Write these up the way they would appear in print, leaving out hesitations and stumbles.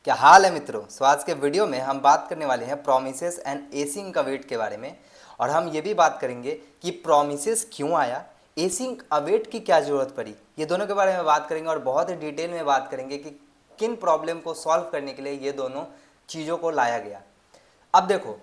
क्या हाल है मित्रों। सो आज के वीडियो में हम बात करने वाले हैं प्रोमिसेस एंड एसिंग अवेट के बारे में। और हम ये भी बात करेंगे कि प्रोमिसेस क्यों आया, एसिंग अवेट की क्या ज़रूरत पड़ी। ये दोनों के बारे में बात करेंगे और बहुत ही डिटेल में बात करेंगे कि किन प्रॉब्लम को सॉल्व करने के लिए ये दोनों चीज़ों को लाया गया। अब देखो,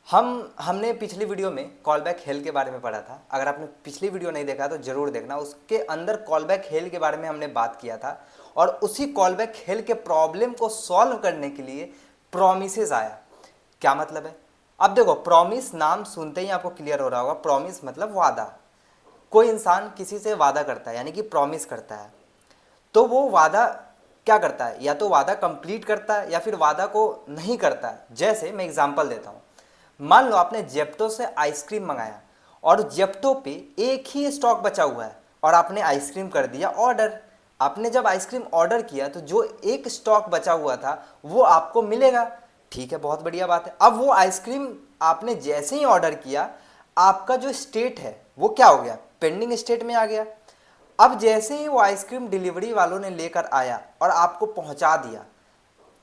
हमने पिछली वीडियो में कॉल बैक हेल के बारे में पढ़ा था। अगर आपने पिछली वीडियो नहीं देखा तो ज़रूर देखना। उसके अंदर कॉल बैक हेल के बारे में हमने बात किया था और उसी कॉल बैक हेल के प्रॉब्लम को सॉल्व करने के लिए प्रोमिसेस आया। क्या मतलब है? अब देखो, प्रॉमिस नाम सुनते ही आपको क्लियर हो रहा होगा। प्रॉमिस मतलब वादा। कोई इंसान किसी से वादा करता है यानी कि प्रॉमिस करता है, तो वो वादा क्या करता है, या तो वादा कंप्लीट करता है या फिर वादा को नहीं करता है। जैसे मैं एग्जांपल देता हूँ, मान लो आपने जेप्टो से आइसक्रीम मंगाया और जेप्टो पे एक ही स्टॉक बचा हुआ है और आपने आइसक्रीम कर दिया ऑर्डर। आपने जब आइसक्रीम ऑर्डर किया तो जो एक स्टॉक बचा हुआ था वो आपको मिलेगा। ठीक है, बहुत बढ़िया बात है। अब वो आइसक्रीम आपने जैसे ही ऑर्डर किया, आपका जो स्टेट है वो क्या हो गया, पेंडिंग स्टेट में आ गया। अब जैसे ही वो आइसक्रीम डिलीवरी वालों ने लेकर आया और आपको पहुंचा दिया,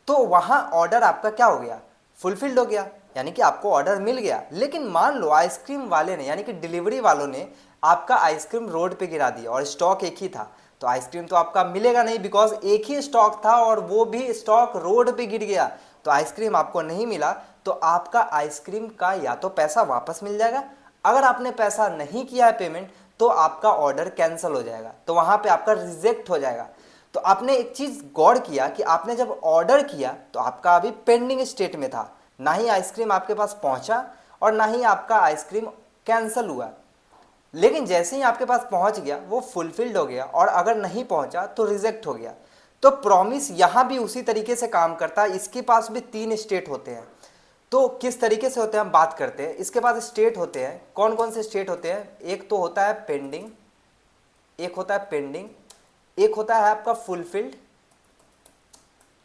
तो वहां ऑर्डर आपका क्या हो गया, फुलफिल्ड हो गया, यानी कि आपको ऑर्डर मिल गया। लेकिन मान लो आइसक्रीम वाले ने यानी कि डिलीवरी वालों ने आपका आइसक्रीम रोड पे गिरा दिया और स्टॉक एक ही था, तो आइसक्रीम तो आपका मिलेगा नहीं, बिकॉज एक ही स्टॉक था और वो भी स्टॉक रोड पे गिर गया, तो आइसक्रीम आपको नहीं मिला। तो आपका आइसक्रीम का या तो पैसा वापस मिल जाएगा, अगर आपने पैसा नहीं किया है पेमेंट तो आपका ऑर्डर कैंसिल हो जाएगा, तो वहां पे आपका रिजेक्ट हो जाएगा। तो आपने एक चीज गौर किया कि आपने जब ऑर्डर किया तो आपका अभी पेंडिंग स्टेट में था, ना ही आइसक्रीम आपके पास पहुंचा और ना ही आपका आइसक्रीम कैंसिल हुआ। लेकिन जैसे ही आपके पास पहुंच गया वो फुलफिल्ड हो गया, और अगर नहीं पहुंचा तो रिजेक्ट हो गया। तो प्रॉमिस यहां भी उसी तरीके से काम करता है। इसके पास भी 3 स्टेट होते हैं। तो किस तरीके से होते हैं हम बात करते हैं। इसके पास स्टेट होते हैं। कौन कौन से स्टेट होते हैं? एक तो होता है पेंडिंग, एक होता है पेंडिंग, एक होता है आपका फुलफिल्ड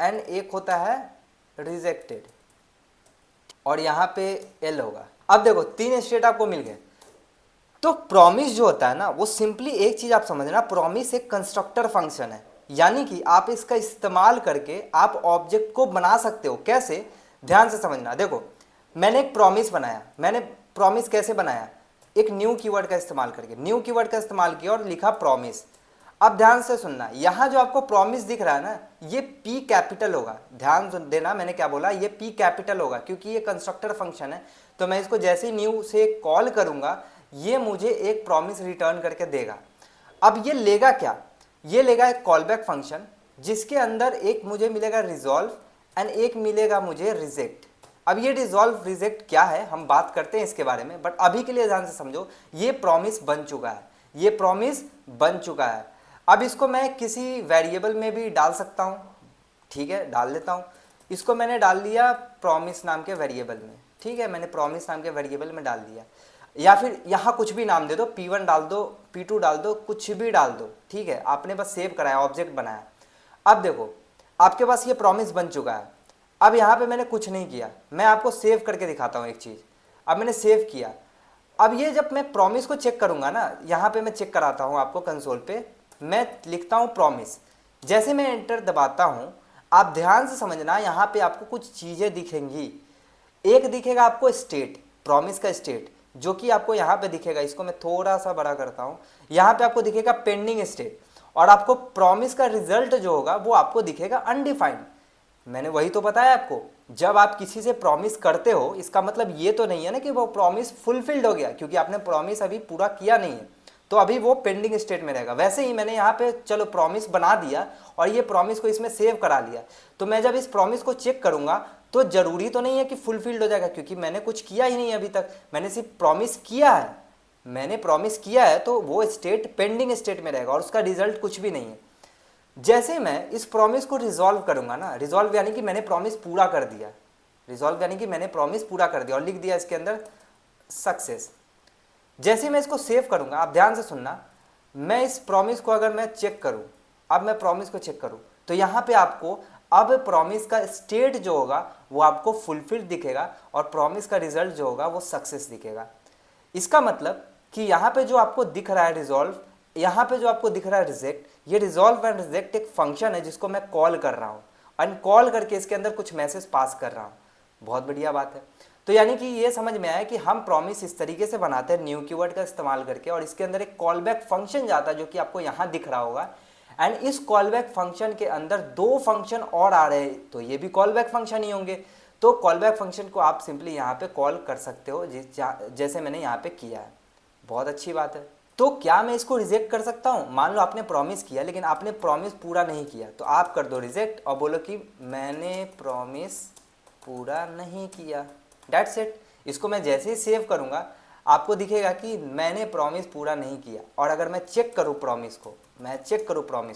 एंड एक होता है रिजेक्टेड, और यहां पे एल होगा। अब देखो, 3 स्टेट आपको मिल गए। तो प्रॉमिस जो होता है ना, वो सिंपली एक चीज आप समझना, प्रॉमिस एक कंस्ट्रक्टर फंक्शन है, यानी कि आप इसका इस्तेमाल करके आप ऑब्जेक्ट को बना सकते हो। कैसे? ध्यान से समझना। देखो, मैंने एक प्रॉमिस बनाया। मैंने प्रॉमिस कैसे बनाया? एक न्यू कीवर्ड का इस्तेमाल करके, न्यू कीवर्ड का इस्तेमाल किया और लिखा प्रॉमिस। अब ध्यान से सुनना, यहां जो आपको प्रॉमिस दिख रहा है ना, ये पी कैपिटल होगा। ध्यान देना, मैंने क्या बोला, ये पी कैपिटल होगा क्योंकि ये कंस्ट्रक्टर फंक्शन है। तो मैं इसको जैसे ही न्यू से कॉल करूंगा, ये मुझे एक प्रॉमिस रिटर्न करके देगा। अब ये लेगा क्या? ये लेगा एक कॉल बैक फंक्शन, जिसके अंदर एक मुझे मिलेगा रिजॉल्व एंड एक मिलेगा मुझे रिजेक्ट। अब ये रिजॉल्व रिजेक्ट क्या है हम बात करते हैं इसके बारे में, बट अभी के लिए ध्यान से समझो। ये प्रॉमिस बन चुका है, ये प्रॉमिस बन चुका है। अब इसको मैं किसी वेरिएबल में भी डाल सकता हूं। ठीक है, डाल लेता हूं। इसको मैंने डाल दिया प्रॉमिस नाम के वेरिएबल में। ठीक है, मैंने प्रॉमिस नाम के वेरिएबल में डाल दिया, या फिर यहां कुछ भी नाम दे दो, P1 डाल दो, P2 डाल दो, कुछ भी डाल दो। ठीक है, आपने बस सेव कराया, ऑब्जेक्ट बनाया। अब देखो, आपके पास ये प्रॉमिस बन चुका है। अब यहां पे मैंने कुछ नहीं किया, मैं आपको सेव करके दिखाता हूं एक चीज। अब मैंने सेव किया। अब ये जब मैं प्रॉमिस को चेक करूंगा ना, यहां पे मैं चेक कराता हूं आपको कंसोल पे, मैं लिखता हूं प्रॉमिस। जैसे मैं एंटर दबाता हूं, आप ध्यान से समझना, यहां पे आपको कुछ चीजें दिखेंगी। एक दिखेगा आपको स्टेट, प्रॉमिस का स्टेट, जो कि आपको यहां पे दिखेगा। इसको मैं थोड़ा सा बड़ा करता हूं। यहां पे आपको दिखेगा पेंडिंग स्टेट, और आपको प्रॉमिस का रिजल्ट जो होगा वो आपको दिखेगा अनडिफाइंड। मैंने वही तो बताया आपको, जब आप किसी से प्रॉमिस करते हो, इसका मतलब ये तो नहीं है ना कि वो प्रॉमिस फुलफिल्ड हो गया, क्योंकि आपने प्रॉमिस अभी पूरा किया नहीं है, तो अभी वो पेंडिंग स्टेट में रहेगा। वैसे ही मैंने यहाँ पे चलो प्रॉमिस बना दिया और ये प्रॉमिस को इसमें सेव करा लिया, तो मैं जब इस प्रॉमिस को चेक करूंगा तो जरूरी तो नहीं है कि फुलफिल्ड हो जाएगा, क्योंकि मैंने कुछ किया ही नहीं अभी तक। मैंने सिर्फ प्रॉमिस किया है, मैंने प्रॉमिस किया है, तो वो स्टेट पेंडिंग स्टेट में रहेगा और उसका रिजल्ट कुछ भी नहीं है। जैसे मैं इस प्रॉमिस को रिजॉल्व करूंगा ना, रिजॉल्व यानी कि मैंने प्रॉमिस पूरा कर दिया, रिजॉल्व यानी कि मैंने प्रॉमिस पूरा कर दिया और लिख दिया इसके अंदर सक्सेस। जैसे मैं इसको सेव करूंगा, आप ध्यान से सुनना, मैं इस प्रॉमिस को अगर मैं चेक करूं, अब मैं प्रॉमिस को चेक करूं, तो यहां पे आपको अब प्रॉमिस का स्टेट जो होगा वो आपको फुलफिल्ड दिखेगा और प्रॉमिस का रिजल्ट जो होगा वो सक्सेस दिखेगा। इसका मतलब कि यहां पे जो आपको दिख रहा है रिजॉल्व, यहां पे जो आपको दिख रहा है रिजेक्ट, ये रिजॉल्व एंड रिजेक्ट एक फंक्शन है जिसको मैं कॉल कर रहा हूं, एंड कॉल करके इसके अंदर कुछ मैसेज पास कर रहा हूँ। बहुत बढ़िया बात है। तो यानी कि ये समझ में आया कि हम प्रॉमिस इस तरीके से बनाते हैं न्यू कीवर्ड का इस्तेमाल करके, और इसके अंदर एक कॉल बैक फंक्शन जाता है जो कि आपको यहाँ दिख रहा होगा। एंड इस कॉल बैक फंक्शन के अंदर दो फंक्शन और आ रहे हैं, तो ये भी कॉल बैक फंक्शन ही होंगे। तो कॉल बैक फंक्शन को आप सिंपली यहाँ पे कॉल कर सकते हो जैसे मैंने यहाँ पे किया है। बहुत अच्छी बात है। तो क्या मैं इसको रिजेक्ट कर सकता हूँ? मान लो आपने प्रॉमिस किया लेकिन आपने प्रॉमिस पूरा नहीं किया, तो आप कर दो रिजेक्ट और बोलो कि मैंने प्रॉमिस पूरा नहीं किया। That's it. इसको मैं जैसे ही सेव करूँगा आपको दिखेगा कि मैंने प्रॉमिस पूरा नहीं किया। और अगर मैं चेक करूँ प्रॉमिस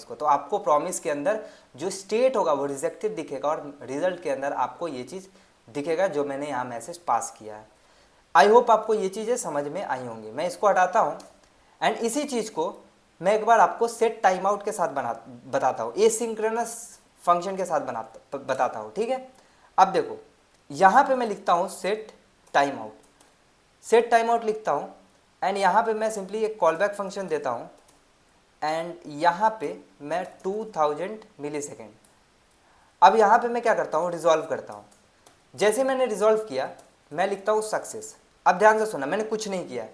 को, तो आपको प्रॉमिस के अंदर जो स्टेट होगा वो रिजेक्टेड दिखेगा और रिजल्ट के अंदर आपको ये चीज़ दिखेगा जो मैंने यहाँ मैसेज पास किया है। आई होप आपको ये चीज़ें समझ में आई होंगी। मैं इसको हटाता हूँ एंड इसी चीज़ को मैं एक बार आपको सेट टाइम आउट के साथ बताता हूँ, एसिंक्रोनस फंक्शन के साथ बताता हूँ। ठीक है, अब देखो यहाँ पे मैं लिखता हूँ सेट टाइम आउट लिखता हूँ एंड यहाँ पे मैं सिंपली एक कॉल बैक फंक्शन देता हूँ एंड यहाँ पे मैं 2000 मिलीसेकेंड। अब यहाँ पे मैं क्या करता हूँ, रिजॉल्व करता हूँ। जैसे मैंने रिजॉल्व किया मैं लिखता हूँ सक्सेस। अब ध्यान से सुना, मैंने कुछ नहीं किया,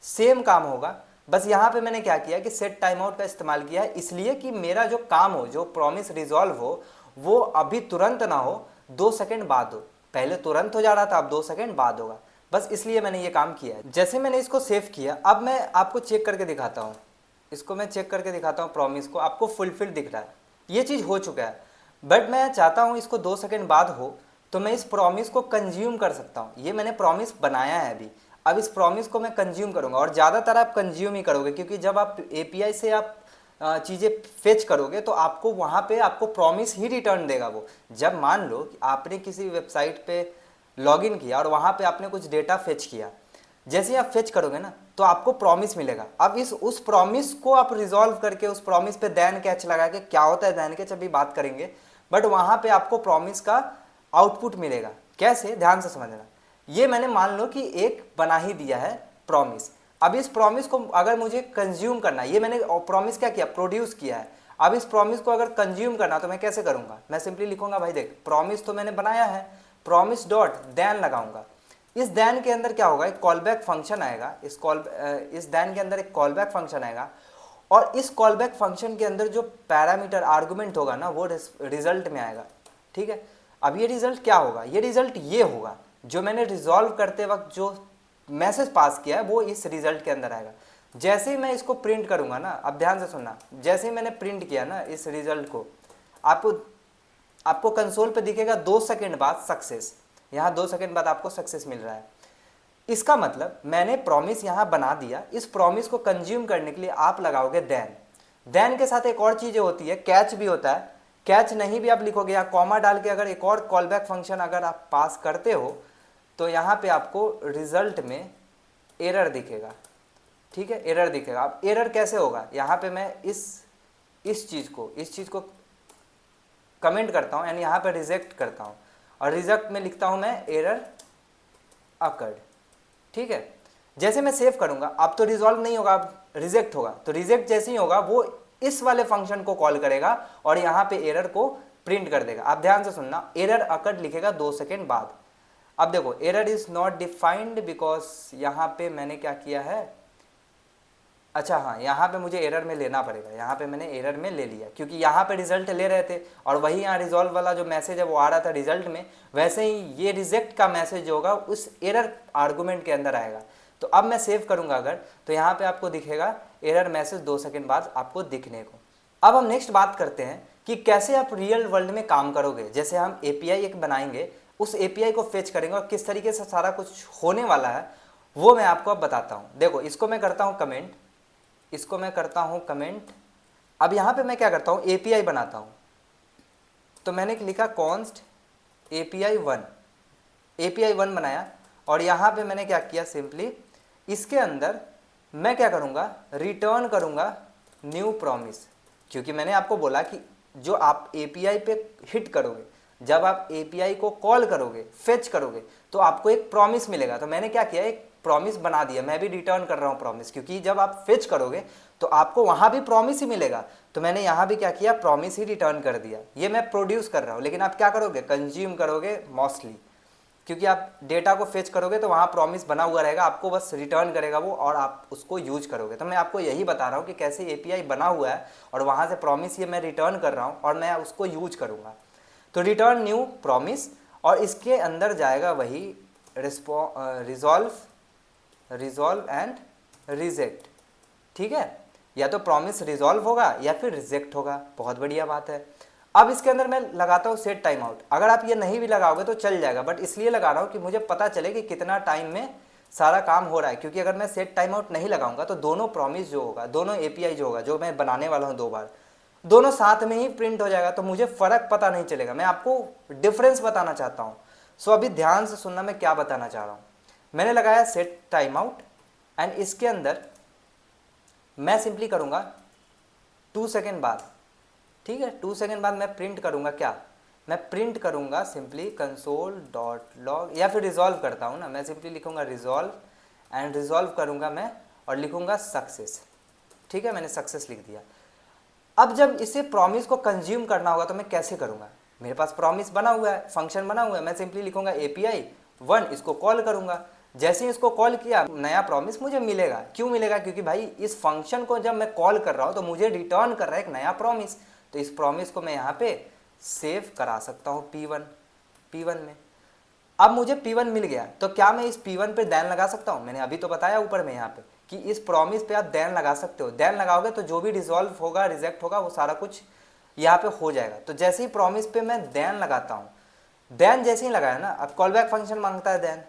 सेम काम होगा, बस यहाँ पे मैंने क्या किया कि सेट टाइम आउट का इस्तेमाल किया है, इसलिए कि मेरा जो काम हो, जो प्रॉमिस रिजॉल्व हो, वो अभी तुरंत ना हो, 2 सेकंड बाद हो। पहले तुरंत हो जा रहा था, अब 2 सेकंड बाद होगा, बस इसलिए मैंने ये काम किया है। जैसे मैंने इसको सेव किया, अब मैं आपको चेक करके दिखाता हूँ। इसको मैं चेक करके दिखाता हूँ, प्रॉमिस को आपको फुलफिल दिख रहा है, ये चीज़ हो चुका है। बट मैं चाहता हूँ इसको 2 सेकंड बाद हो, तो मैं इस प्रॉमिस को कंज्यूम कर सकता हूँ। ये मैंने प्रॉमिस बनाया है अभी, अब इस प्रॉमिस को मैं कंज्यूम करूँगा। और ज़्यादातर आप कंज्यूम ही करोगे, क्योंकि जब आप एपीआई से आप चीज़ें फेच करोगे तो आपको वहाँ पे आपको प्रॉमिस ही रिटर्न देगा वो। जब मान लो कि आपने किसी वेबसाइट पे लॉगिन किया और वहाँ पे आपने कुछ डेटा फेच किया, जैसे ही आप फेच करोगे ना तो आपको प्रॉमिस मिलेगा। अब उस प्रॉमिस को आप रिजॉल्व करके उस प्रॉमिस पे दैन कैच लगा के, क्या होता है दैन कैच अभी बात करेंगे, बट वहाँ पे आपको प्रॉमिस का आउटपुट मिलेगा। कैसे, ध्यान से समझना। ये मैंने मान लो कि एक बना ही दिया है प्रॉमिस। अब इस प्रॉमिस को अगर मुझे कंज्यूम करना है, ये मैंने प्रॉमिस क्या किया, प्रोड्यूस किया है। अब इस प्रॉमिस को अगर कंज्यूम करना तो मैं कैसे करूँगा, मैं सिंपली लिखूंगा, भाई देख प्रॉमिस तो मैंने बनाया है, प्रॉमिस डॉट दैन लगाऊंगा। इस दैन के अंदर क्या होगा, एक कॉल बैक फंक्शन आएगा। इस दैन के अंदर एक कॉल बैक फंक्शन आएगा और इस कॉल बैक फंक्शन के अंदर जो पैरामीटर आर्गुमेंट होगा ना वो रिजल्ट में आएगा। ठीक है, अब ये रिजल्ट क्या होगा, ये रिजल्ट ये होगा जो मैंने रिजॉल्व करते वक्त जो मैसेज पास किया है वो इस रिजल्ट के अंदर आएगा। जैसे ही मैं इसको प्रिंट करूंगा ना, अब ध्यान से सुनना, जैसे ही मैंने प्रिंट किया ना इस रिजल्ट को, आपको कंसोल पे दिखेगा 2 सेकंड बाद सक्सेस। यहाँ 2 सेकंड बाद आपको सक्सेस मिल रहा है। इसका मतलब मैंने प्रॉमिस यहाँ बना दिया। इस प्रॉमिस को कंज्यूम करने के लिए आप लगाओगे देन के साथ एक और चीज़ें होती है, कैच भी होता है। कैच नहीं भी आप लिखोगे या कॉमा डाल के अगर एक और कॉल बैक फंक्शन अगर आप पास करते हो तो यहाँ पे आपको रिजल्ट में एरर दिखेगा। ठीक है, एरर दिखेगा। अब एरर कैसे होगा, यहाँ पे मैं इस चीज़ को कमेंट करता हूँ यानी यहाँ पे रिजेक्ट करता हूँ और रिजेक्ट में लिखता हूँ मैं एरर अकर्ड। ठीक है, जैसे मैं सेव करूँगा अब तो रिजॉल्व नहीं होगा, अब रिजेक्ट होगा। तो रिजेक्ट जैसे ही होगा वो इस वाले फंक्शन को कॉल करेगा और यहाँ पे एरर को प्रिंट कर देगा। आप ध्यान से सुनना, एरर अकर्ड लिखेगा 2 सेकंड बाद। अब देखो error is not defined because यहाँ पे मैंने क्या किया है, अच्छा हाँ, यहाँ पे मुझे एरर में लेना पड़ेगा। यहाँ पे मैंने एरर में ले लिया क्योंकि यहाँ पे रिजल्ट ले रहे थे और वही यहाँ रिजॉल्व वाला जो मैसेज है वो आ रहा था रिजल्ट में, वैसे ही ये रिजेक्ट का मैसेज जो होगा उस एरर आर्गुमेंट के अंदर आएगा। तो अब मैं सेव करूँगा अगर, तो यहाँ पे आपको दिखेगा एरर मैसेज 2 सेकंड बाद आपको दिखने को। अब हम नेक्स्ट बात करते हैं कि कैसे आप रियल वर्ल्ड में काम करोगे। जैसे हम एपीआई एक बनाएंगे, उस एपीआई को फेच करेंगे और किस तरीके से सारा कुछ होने वाला है वो मैं आपको अब बताता हूँ। देखो इसको मैं करता हूँ कमेंट, अब यहाँ पे मैं क्या करता हूँ, एपीआई बनाता हूँ। तो मैंने लिखा कॉन्स्ट एपीआई 1 बनाया और यहाँ पे मैंने क्या किया, सिंपली इसके अंदर मैं क्या करूँगा, रिटर्न करूँगा न्यू प्रॉमिस। क्योंकि मैंने आपको बोला कि जो आप एपीआई पे हिट करोगे, जब आप एपीआई को कॉल करोगे, फेच करोगे, तो आपको एक प्रॉमिस मिलेगा। तो मैंने क्या किया, एक प्रॉमिस बना दिया, मैं भी रिटर्न कर रहा हूँ प्रॉमिस, क्योंकि जब आप फेच करोगे तो आपको वहाँ भी प्रॉमिस ही मिलेगा। तो मैंने यहाँ भी क्या किया, प्रॉमिस ही रिटर्न कर दिया। ये मैं प्रोड्यूस कर रहा हूँ, लेकिन आप क्या करोगे, कंज्यूम करोगे मोस्टली, क्योंकि आप डेटा को फेच करोगे तो वहाँ प्रॉमिस बना हुआ रहेगा, आपको बस रिटर्न करेगा वो और आप उसको यूज करोगे। तो मैं आपको यही बता रहा हूँ कि कैसे एपीआई बना हुआ है और वहाँ से प्रॉमिस ये मैं रिटर्न कर रहा हूँ और मैं उसको यूज करूँगा। तो रिटर्न न्यू प्रॉमिस, और इसके अंदर जाएगा वही रिजॉल्व एंड रिजेक्ट। ठीक है, या तो प्रॉमिस रिजॉल्व होगा या फिर रिजेक्ट होगा। बहुत बढ़िया बात है। अब इसके अंदर मैं लगाता हूँ सेट टाइम आउट। अगर आप ये नहीं भी लगाओगे तो चल जाएगा, बट इसलिए लगा रहा हूँ कि मुझे पता चले कि कितना टाइम में सारा काम हो रहा है, क्योंकि अगर मैं सेट टाइम आउट नहीं लगाऊंगा तो दोनों प्रॉमिस जो होगा, दोनों एपीआई जो होगा, जो मैं बनाने वाला हूँ 2 बार, दोनों साथ में ही प्रिंट हो जाएगा, तो मुझे फ़र्क पता नहीं चलेगा। मैं आपको डिफरेंस बताना चाहता हूँ। सो अभी ध्यान से सुनना मैं क्या बताना चाह रहा हूँ। मैंने लगाया सेट टाइम आउट एंड इसके अंदर मैं सिंपली करूँगा 2 सेकेंड बाद, ठीक है, 2 सेकेंड बाद मैं प्रिंट करूँगा क्या, मैं प्रिंट करूँगा सिंपली console.log, या फिर रिजॉल्व करता हूँ ना, मैं सिंपली लिखूँगा रिजॉल्व एंड रिजॉल्व करूँगा मैं और लिखूँगा सक्सेस। ठीक है, मैंने सक्सेस लिख दिया। अब जब इसे प्रॉमिस को कंज्यूम करना होगा तो मैं कैसे करूँगा, मेरे पास प्रॉमिस बना हुआ है, फंक्शन बना हुआ है, मैं सिंपली लिखूँगा API 1, इसको कॉल करूँगा। जैसे ही इसको कॉल किया नया प्रॉमिस मुझे मिलेगा। क्यों मिलेगा, क्योंकि भाई इस फंक्शन को जब मैं कॉल कर रहा हूँ तो मुझे रिटर्न कर रहा है एक नया प्रॉमिस। तो इस प्रॉमिस को मैं यहाँ पे सेव करा सकता हूँ P1 में। अब मुझे P1 मिल गया, तो क्या मैं इस P1 पे दैन लगा सकता हूँ, मैंने अभी तो बताया ऊपर में यहाँ पे कि इस प्रॉमिस पे आप दैन लगा सकते हो। दैन लगाओगे तो जो भी रिजॉल्व होगा, रिजेक्ट होगा, वो सारा कुछ यहाँ पे हो जाएगा। तो जैसे ही प्रॉमिस पे मैं दैन लगाता हूँ, दैन जैसे ही लगाया ना, अब कॉल बैक फंक्शन मांगता है दैन,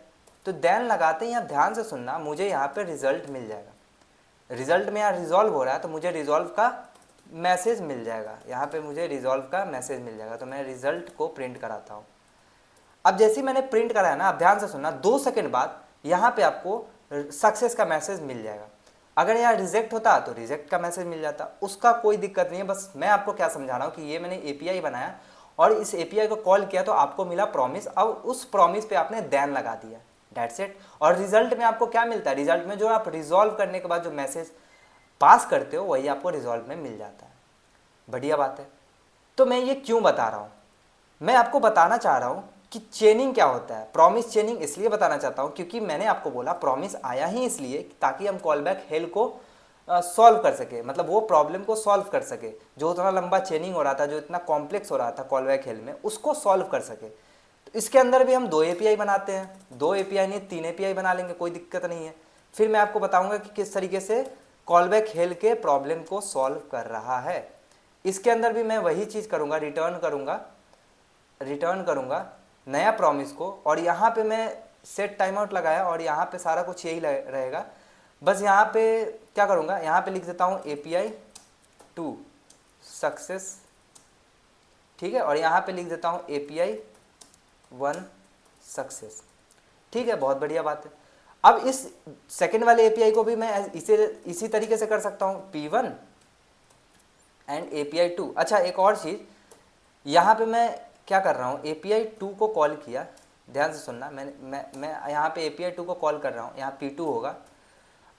तो दैन लगाते ही आप ध्यान से सुनना, मुझे यहाँ पे रिजल्ट मिल जाएगा। रिजल्ट में यहाँ रिजॉल्व हो रहा है तो मुझे रिजॉल्व का मैसेज मिल जाएगा, यहाँ पे मुझे रिजॉल्व का मैसेज मिल जाएगा। तो मैं रिजल्ट को प्रिंट कराता हूँ। अब जैसे ही मैंने प्रिंट कराया ना, आप ध्यान से सुनना, 2 सेकेंड बाद यहाँ पे आपको सक्सेस का मैसेज मिल जाएगा। अगर यहाँ रिजेक्ट होता तो रिजेक्ट का मैसेज मिल जाता, उसका कोई दिक्कत नहीं है। बस मैं आपको क्या समझा रहा हूँ कि ये मैंने एपीआई बनाया और इस एपीआई को कॉल किया तो आपको मिला प्रॉमिस, अब उस प्रॉमिस पे आपने दैन लगा दिया, दैट्स इट। और रिजल्ट में आपको क्या मिलता है, रिजल्ट में जो आप रिजॉल्व करने के बाद जो मैसेज पास करते हो वही आपको रिजॉल्व में मिल जाता है। बढ़िया बात है। तो मैं ये क्यों बता रहा हूँ, मैं आपको बताना चाह रहा हूँ कि चेनिंग क्या होता है। प्रॉमिस चेनिंग इसलिए बताना चाहता हूँ क्योंकि मैंने आपको बोला प्रॉमिस आया ही इसलिए ताकि हम कॉल बैक हेल को सॉल्व कर सके, मतलब वो प्रॉब्लम को सॉल्व कर सके, जो इतना लंबा चेनिंग हो रहा था, जो इतना कॉम्प्लेक्स हो रहा था कॉल बैक हेल में, उसको सॉल्व कर सके। तो इसके अंदर भी हम 2 एपीआई बनाते हैं, 2 एपीआई नहीं 3 एपीआई बना लेंगे, कोई दिक्कत नहीं है। फिर मैं आपको बताऊंगा कि किस तरीके से कॉल बैक हेल के प्रॉब्लम को सॉल्व कर रहा है। इसके अंदर भी मैं वही चीज़ करूँगा, रिटर्न करूँगा नया प्रॉमिस को, और यहाँ पे मैं सेट टाइम आउट लगाया और यहाँ पे सारा कुछ यही रहेगा। बस यहाँ पे क्या करूँगा, यहाँ पे लिख देता हूँ API 2 सक्सेस, ठीक है, और यहाँ पे लिख देता हूँ API 1 सक्सेस, ठीक है, बहुत बढ़िया बात है। अब इस सेकेंड वाले API को भी मैं इसी तरीके से कर सकता हूँ, P1 एंड API 2। अच्छा, एक और चीज़, यहाँ पे मैं क्या कर रहा हूँ, API 2 को कॉल किया, ध्यान से सुनना, मैं यहाँ पे API 2 को कॉल कर रहा हूँ, यहाँ P2 होगा।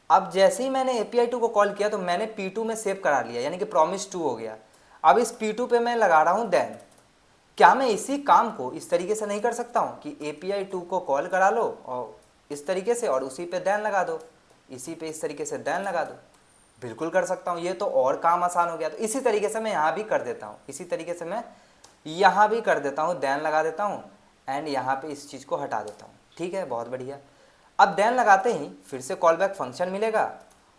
अब जैसे ही मैंने API 2 को कॉल किया तो मैंने P2 में सेव करा लिया, यानी कि प्रॉमिस 2 हो गया। अब इस P2 पे मैं लगा रहा हूँ दैन। क्या मैं इसी काम को इस तरीके से नहीं कर सकता हूँ कि API 2 को कॉल करा लो और इस तरीके से, और उसी पे दैन लगा दो, इसी पे इस तरीके से दैन लगा दो? बिल्कुल कर सकता हूँ, ये तो और काम आसान हो गया। तो इसी तरीके से मैं यहाँ भी कर देता हूँ, इसी तरीके से मैं यहाँ भी कर देता हूँ, दैन लगा देता हूँ एंड यहाँ पे इस चीज़ को हटा देता हूँ, ठीक है, बहुत बढ़िया। अब दैन लगाते ही फिर से कॉल बैक फंक्शन मिलेगा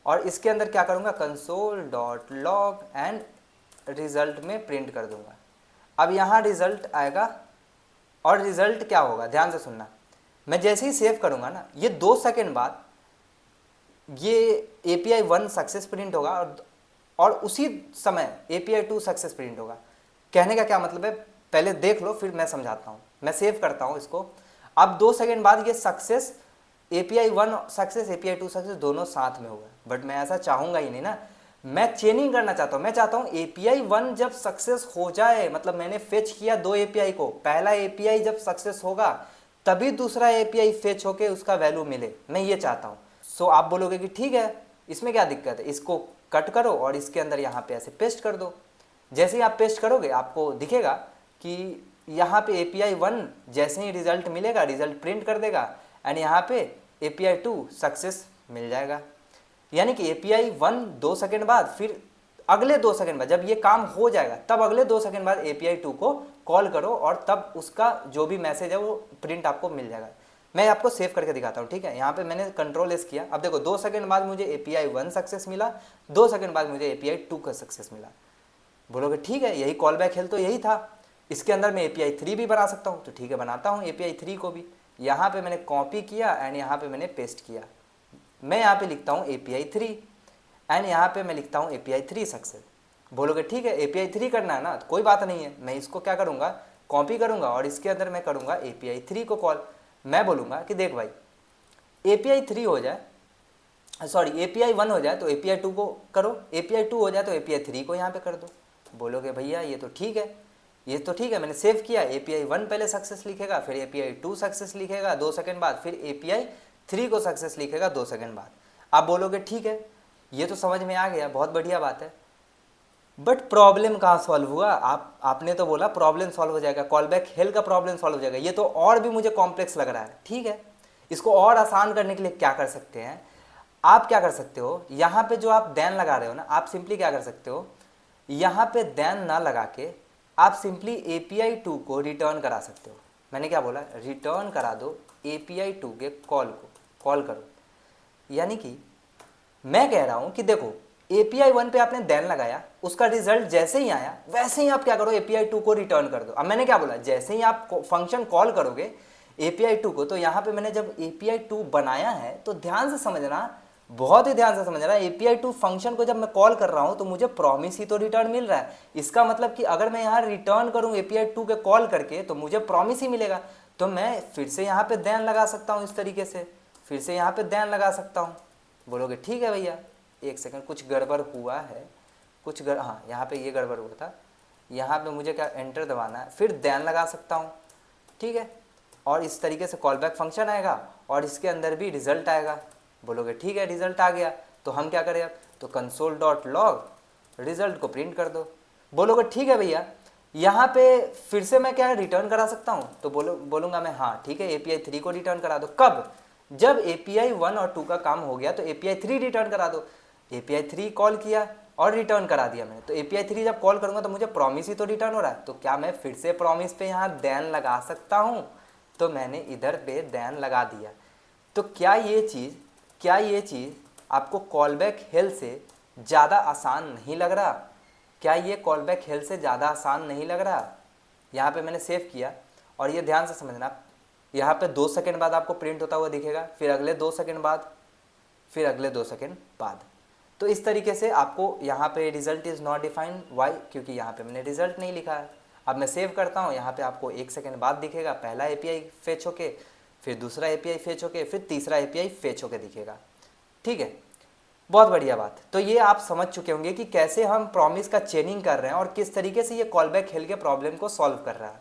और इसके अंदर क्या करूँगा, console.log एंड रिजल्ट में प्रिंट कर दूँगा। अब यहाँ रिजल्ट आएगा और रिजल्ट क्या होगा, ध्यान से सुनना, मैं जैसे ही सेव करूँगा ना, ये 2 सेकेंड बाद ये API 1 सक्सेस प्रिंट होगा और उसी समय API 2 सक्सेस प्रिंट होगा। कहने का क्या मतलब है, पहले देख लो फिर मैं समझाता हूँ। मैं सेव करता हूँ इसको। अब 2 सेकेंड बाद ये success API 1 success API 2 success दोनों साथ में होगा, बट मैं ऐसा चाहूँगा ही नहीं ना, मैं चेनिंग करना चाहता हूँ। मैं चाहता हूँ API 1 जब सक्सेस हो जाए, मतलब मैंने फेच किया 2 API को, पहला API जब सक्सेस होगा तभी दूसरा एपीआई फेच होके उसका वैल्यू मिले, मैं ये चाहता हूँ। सो आप बोलोगे कि ठीक है, इसमें क्या दिक्कत है, इसको कट करो और इसके अंदर यहाँ पे ऐसे पेस्ट कर दो। जैसे ही आप पेस्ट करोगे आपको दिखेगा कि यहाँ पे एपीआई 1 जैसे ही रिजल्ट मिलेगा, रिजल्ट प्रिंट कर देगा, एंड यहाँ पे एपीआई 2 सक्सेस मिल जाएगा। यानी कि एपीआई 1 2 सेकंड बाद, फिर अगले 2 सेकंड बाद जब ये काम हो जाएगा तब अगले 2 सेकंड बाद एपीआई 2 को कॉल करो और तब उसका जो भी मैसेज है वो प्रिंट आपको मिल जाएगा। मैं आपको सेव करके दिखाता हूँ, ठीक है। यहाँ पे मैंने कंट्रोल एस किया, अब देखो 2 सेकंड बाद मुझे एपीआई 1 सक्सेस मिला, 2 सेकंड बाद मुझे एपीआई 2 का सक्सेस मिला। बोलोगे ठीक है, यही कॉल बैक हेल्थ तो यही था, इसके अंदर मैं एपीआई 3 भी बना सकता हूँ। तो ठीक है, बनाता हूँ एपीआई 3 को भी। यहाँ पे मैंने कॉपी किया एंड यहाँ पे मैंने पेस्ट किया। मैं यहाँ पे लिखता हूँ एपीआई 3 एंड यहाँ पे मैं लिखता हूँ एपीआई 3 सक्सेस। बोलोगे ठीक है, एपीआई 3 करना है ना, तो कोई बात नहीं है, मैं इसको क्या करूँगा, कॉपी करूँगा और इसके अंदर मैं करूँगा एपीआई 3 को कॉल। मैं बोलूँगा कि देख भाई, एपीआई 3 हो जाए, सॉरी एपीआई 1 हो जाए तो एपीआई 2 को करो, एपीआई 2 हो जाए तो एपीआई 3 को यहाँ पे कर दो। बोलोगे भैया ये तो ठीक है, ये तो ठीक है, मैंने सेव किया, एपीआई 1 पहले सक्सेस लिखेगा, फिर एपीआई 2 सक्सेस लिखेगा 2 सेकंड बाद, फिर एपीआई 3 को सक्सेस लिखेगा 2 सेकंड बाद। आप बोलोगे ठीक है, ये तो समझ में आ गया, बहुत बढ़िया बात है, बट प्रॉब्लम कहाँ सॉल्व हुआ? आपने तो बोला प्रॉब्लम सॉल्व हो जाएगा, कॉल बैक हेल का प्रॉब्लम सॉल्व हो जाएगा, ये तो और भी मुझे कॉम्प्लेक्स लग रहा है। ठीक है, इसको और आसान करने के लिए क्या कर सकते हैं, आप क्या कर सकते हो, यहाँ पे जो आप देन लगा रहे हो ना, आप सिंपली क्या कर सकते हो, यहाँ पे देन ना लगा के आप सिंपली एपीआई 2 को रिटर्न करा सकते हो। मैंने क्या बोला, रिटर्न करा दो एपीआई 2 के कॉल को, कॉल करो। यानी कि मैं कह रहा हूं कि देखो एपीआई 1 पे आपने देन लगाया, उसका रिजल्ट जैसे ही आया वैसे ही आप क्या करो, एपीआई 2 को रिटर्न कर दो। अब मैंने क्या बोला, जैसे ही आप फंक्शन कॉल करोगे एपीआई 2 को, तो यहाँ पे मैंने जब एपीआई 2 बनाया है तो ध्यान से समझना, बहुत ही ध्यान से समझना, एपीआई 2 फंक्शन को जब मैं कॉल कर रहा हूं तो मुझे प्रॉमिस ही तो रिटर्न मिल रहा है। इसका मतलब कि अगर मैं यहाँ रिटर्न करूँ एपीआई 2 के कॉल करके तो मुझे प्रॉमिस ही मिलेगा। तो मैं फिर से यहाँ पे देन लगा सकता हूँ, इस तरीके से फिर से यहाँ पे देन लगा सकता हूँ। बोलोगे ठीक है भैया, एक सेकंड कुछ गड़बड़ हुआ है, हाँ यहाँ पे ये गड़बड़ हुआ था, यहाँ पे मुझे क्या एंटर दबाना है, फिर देन लगा सकता हूँ। ठीक है, और इस तरीके से कॉल बैक फंक्शन आएगा और इसके अंदर भी रिजल्ट आएगा। बोलोगे ठीक है, रिजल्ट आ गया, तो हम क्या करें अब, तो कंसोल डॉट लॉग रिजल्ट को प्रिंट कर दो। बोलोगे ठीक है भैया, यहाँ पे फिर से मैं क्या रिटर्न करा सकता हूँ, तो बोलूँगा मैं हाँ ठीक है, एपीआई 3 को रिटर्न करा दो। कब, जब एपीआई 1 और 2 का काम हो गया तो एपीआई 3 रिटर्न करा दो। एपीआई 3 कॉल किया और रिटर्न करा दिया मैंने, तो एपीआई 3 जब कॉल करूँगा तो मुझे प्रॉमिस ही तो रिटर्न हो रहा है, तो क्या मैं फिर से प्रॉमिस पे यहाँ देन लगा सकता हूँ? तो मैंने इधर पे देन लगा दिया। तो क्या ये चीज़ आपको कॉल बैक हेल से ज़्यादा आसान नहीं लग रहा? क्या ये कॉल बैक हेल से ज़्यादा आसान नहीं लग रहा? यहाँ पे मैंने सेव किया और ये ध्यान से समझना, यहाँ पे 2 सेकंड बाद आपको प्रिंट होता हुआ दिखेगा, फिर अगले 2 सेकंड बाद, फिर अगले 2 सेकंड बाद। तो इस तरीके से आपको यहाँ पे result is not defined, why, क्योंकि यहाँ पे मैंने रिजल्ट नहीं लिखा है। अब मैं सेव करता हूँ, यहाँ पे आपको 1 सेकंड बाद दिखेगा, पहला एपीआई फेच होके, फिर दूसरा एपीआई फेच होके, फिर तीसरा एपीआई फेच होके दिखेगा। ठीक है, बहुत बढ़िया बात। तो ये आप समझ चुके होंगे कि कैसे हम प्रॉमिस का चेनिंग कर रहे हैं और किस तरीके से ये कॉल बैक हेल के प्रॉब्लम को सॉल्व कर रहा है।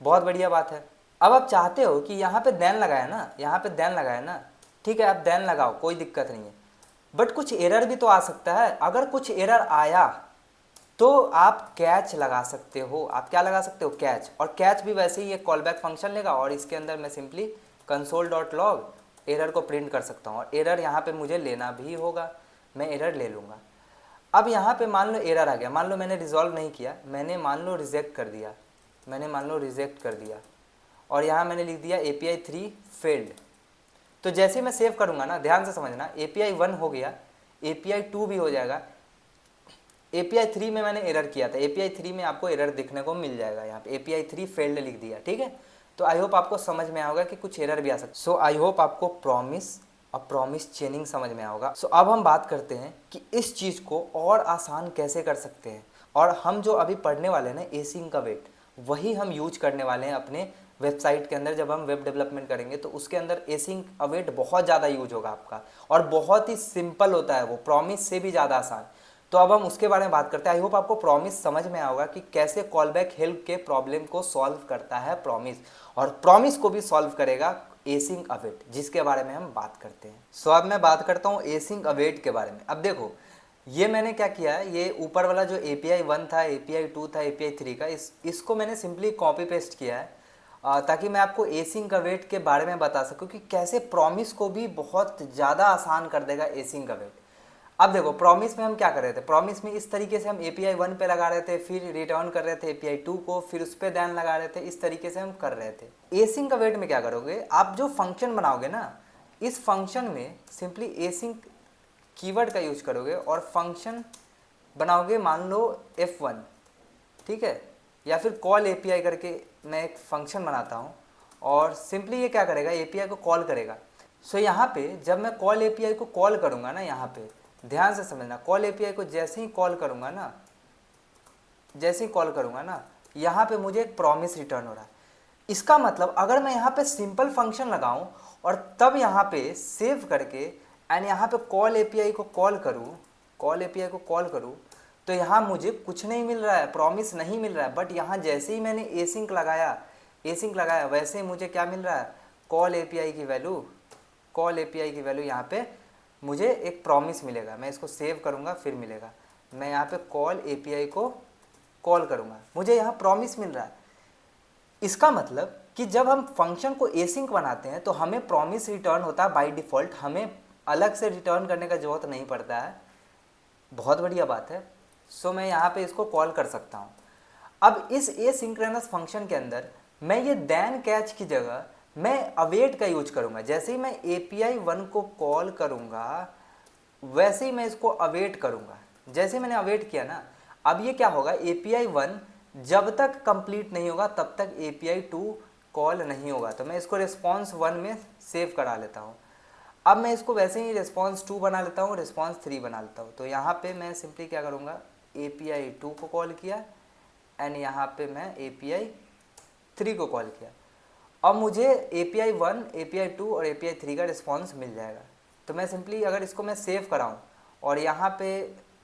बहुत बढ़िया बात है। अब आप चाहते हो कि यहाँ पे देन लगाया ना, यहाँ पे देन लगाया ना, ठीक है, आप देन लगाओ, कोई दिक्कत नहीं है, बट कुछ एरर भी तो आ सकता है। अगर कुछ एरर आया तो आप कैच लगा सकते हो। आप क्या लगा सकते हो, कैच। और कैच भी वैसे ही एक कॉल बैक फंक्शन लेगा और इसके अंदर मैं simply console dot log error को प्रिंट कर सकता हूँ, और एरर यहाँ पे मुझे लेना भी होगा, मैं एरर ले लूँगा। अब यहाँ पे मान लो एरर आ गया, मान लो मैंने रिजॉल्व नहीं किया, मैंने मान लो रिजेक्ट कर दिया, और यहाँ मैंने लिख दिया एपीआई 3 फेल्ड। तो जैसे मैं सेव करूँगा ना, ध्यान से समझना, एपीआई 1 हो गया, एपीआई 2 भी हो जाएगा, एपीआई 3 में मैंने एरर किया था, एपीआई 3 में आपको एरर दिखने को मिल जाएगा, यहाँ पे एपीआई 3 फेल्ड लिख दिया। ठीक है, तो आई होप आपको समझ में आएगा कि कुछ एरर भी आ सकता है। सो आई होप आपको प्रॉमिस और प्रॉमिस चेनिंग समझ में आएगा। सो अब हम बात करते हैं कि इस चीज़ को और आसान कैसे कर सकते हैं, और हम जो अभी पढ़ने वाले हैं ना एसिंग का वेट, वही हम यूज करने वाले हैं अपने वेबसाइट के अंदर। जब हम वेब डेवलपमेंट करेंगे तो उसके अंदर एसिंग अवेट बहुत ज़्यादा यूज होगा आपका, और बहुत ही सिंपल होता है वो, प्रॉमिस से भी ज़्यादा आसान। तो अब हम उसके बारे में बात करते हैं। आई होप आपको प्रॉमिस समझ में आया होगा कि कैसे कॉलबैक हेल्प के प्रॉब्लम को सॉल्व करता है प्रॉमिस, और प्रॉमिस को भी सॉल्व करेगा एसिंग अवेट, जिसके बारे में हम बात करते हैं। सो अब मैं बात करता हूँ एसिंग अवेट के बारे में। अब देखो, ये मैंने क्या किया है, ये ऊपर वाला जो API 1 था, API 2 था, API 3 का, इसको मैंने सिंपली कॉपी पेस्ट किया है ताकि मैं आपको एसिंग अवेट के बारे में बता सकूं कि कैसे प्रॉमिस को भी बहुत ज़्यादा आसान कर देगा एसिंग अवेट। अब देखो, प्रॉमिस में हम क्या कर रहे थे, प्रॉमिस में इस तरीके से हम API 1 पे लगा रहे थे, फिर रिटर्न कर रहे थे API 2 को, फिर उस पर दैन लगा रहे थे, इस तरीके से हम कर रहे थे। एसिंग अवेट में क्या करोगे, आप जो फंक्शन बनाओगे ना, इस फंक्शन में सिंपली एसिंग कीवर्ड का यूज करोगे और फंक्शन बनाओगे, मान लो F1, ठीक है, या फिर कॉल API करके मैं एक फंक्शन बनाता हूँ, और सिंपली ये क्या करेगा, API को कॉल करेगा। सो यहाँ पे जब मैं कॉल API को कॉल करूँगा ना, यहाँ पे ध्यान से समझना, कॉल API को जैसे ही कॉल करूँगा ना, यहाँ पे मुझे एक प्रॉमिस रिटर्न हो रहा है। इसका मतलब अगर मैं यहाँ पे सिंपल फंक्शन लगाऊँ और तब यहाँ पे सेव करके एंड यहाँ पे कॉल API को कॉल करूँ, तो यहाँ मुझे कुछ नहीं मिल रहा है, प्रॉमिस नहीं मिल रहा है। बट यहाँ जैसे ही मैंने एसिंक लगाया वैसे ही मुझे क्या मिल रहा है, कॉल API की वैल्यू यहाँ पे मुझे एक प्रॉमिस मिलेगा। मैं इसको सेव करूँगा, फिर मिलेगा, मैं यहाँ पे कॉल API को कॉल करूँगा, मुझे यहाँ प्रॉमिस मिल रहा है। इसका मतलब कि जब हम फंक्शन को एसिंक बनाते हैं तो हमें प्रॉमिस रिटर्न होता है बाय डिफ़ॉल्ट, हमें अलग से रिटर्न करने का ज़रूरत नहीं पड़ता है। बहुत बढ़िया बात है। सो मैं यहाँ पे इसको कॉल कर सकता हूँ। अब इस एसिंक्रोनस फंक्शन के अंदर मैं ये दैन कैच की जगह मैं अवेट का यूज करूँगा। जैसे ही मैं API 1 को कॉल करूँगा वैसे ही मैं इसको अवेट करूँगा। जैसे मैंने अवेट किया ना, अब ये क्या होगा, API 1 जब तक कंप्लीट नहीं होगा तब तक API 2 कॉल नहीं होगा। तो मैं इसको रिस्पॉन्स 1 में सेव करा लेता हूँ। अब मैं इसको वैसे ही रिस्पॉन्स 2 बना लेता हूँ, रिस्पॉन्स 3 बना लेता हूँ। तो यहाँ पे मैं सिंपली क्या करूँगा, API 2 को कॉल किया एंड यहाँ पे मैं API 3 को कॉल किया। अब मुझे API 1, API 2 और API 3 का रिस्पॉन्स मिल जाएगा। तो मैं सिंपली अगर इसको मैं सेव कराऊँ और यहाँ पे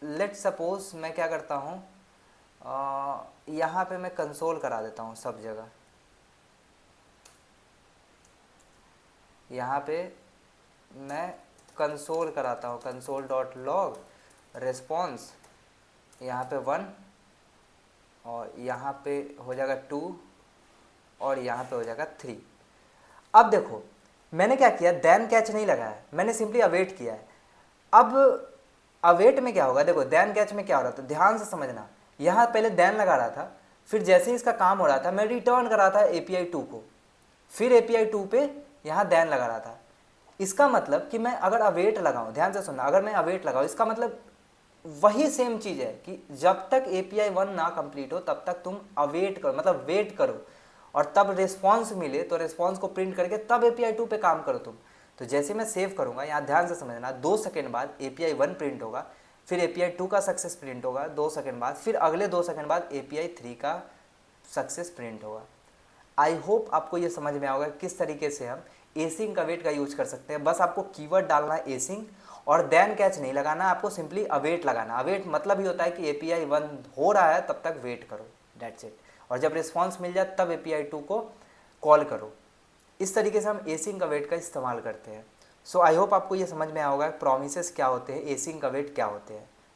लेट सपोज मैं क्या करता हूँ, यहाँ पे मैं कंसोल करा देता हूँ सब जगह। यहाँ पे मैं कंसोल कराता हूँ, console.log रिस्पॉन्स यहाँ पे 1 और यहाँ पे हो जाएगा 2 और यहाँ पे हो जाएगा 3। अब देखो मैंने क्या किया, दैन कैच नहीं लगाया, मैंने सिंपली अवेट किया है। अब अवेट में क्या होगा, देखो दैन कैच में क्या हो रहा था, ध्यान से समझना। यहाँ पहले दैन लगा रहा था, फिर जैसे ही इसका काम हो रहा था मैं रिटर्न कर रहा था API 2 को, फिर API 2 पे यहाँ दैन लगा रहा था। इसका मतलब कि मैं अगर अवेट लगाऊँ, ध्यान से सुनना, अगर मैं अवेट लगाऊँ इसका मतलब वही सेम चीज़ है कि जब तक API 1 ना कंप्लीट हो तब तक तुम अवेट करो, मतलब वेट करो, और तब रिस्पॉन्स मिले तो रिस्पॉन्स को प्रिंट करके तब API 2 पे काम करो तुम। तो जैसे मैं सेव करूँगा, यहाँ ध्यान से समझना, 2 सेकेंड बाद API 1 प्रिंट होगा, फिर API 2 का सक्सेस प्रिंट होगा 2 सेकेंड बाद, फिर अगले 2 सेकेंड बाद API 3 का सक्सेस प्रिंट होगा। आई होप आपको ये समझ में आएगा किस तरीके से हम एसिंग का वेट का यूज कर सकते हैं। बस आपको कीवर्ड डालना है एसिंग, और दैन कैच नहीं लगाना, आपको सिंपली अवेट लगाना। अवेट मतलब ही होता है कि API 1 हो रहा है तब तक वेट करो, दैट्स इट। और जब रिस्पॉन्स मिल जाए तब API 2 को कॉल करो। इस तरीके से हम एसिंग का वेट का इस्तेमाल करते हैं। सो आई होप आपको ये समझ में आया होगा प्रॉमिसेस क्या होते हैं, एसिंग का वेट क्या होते हैं।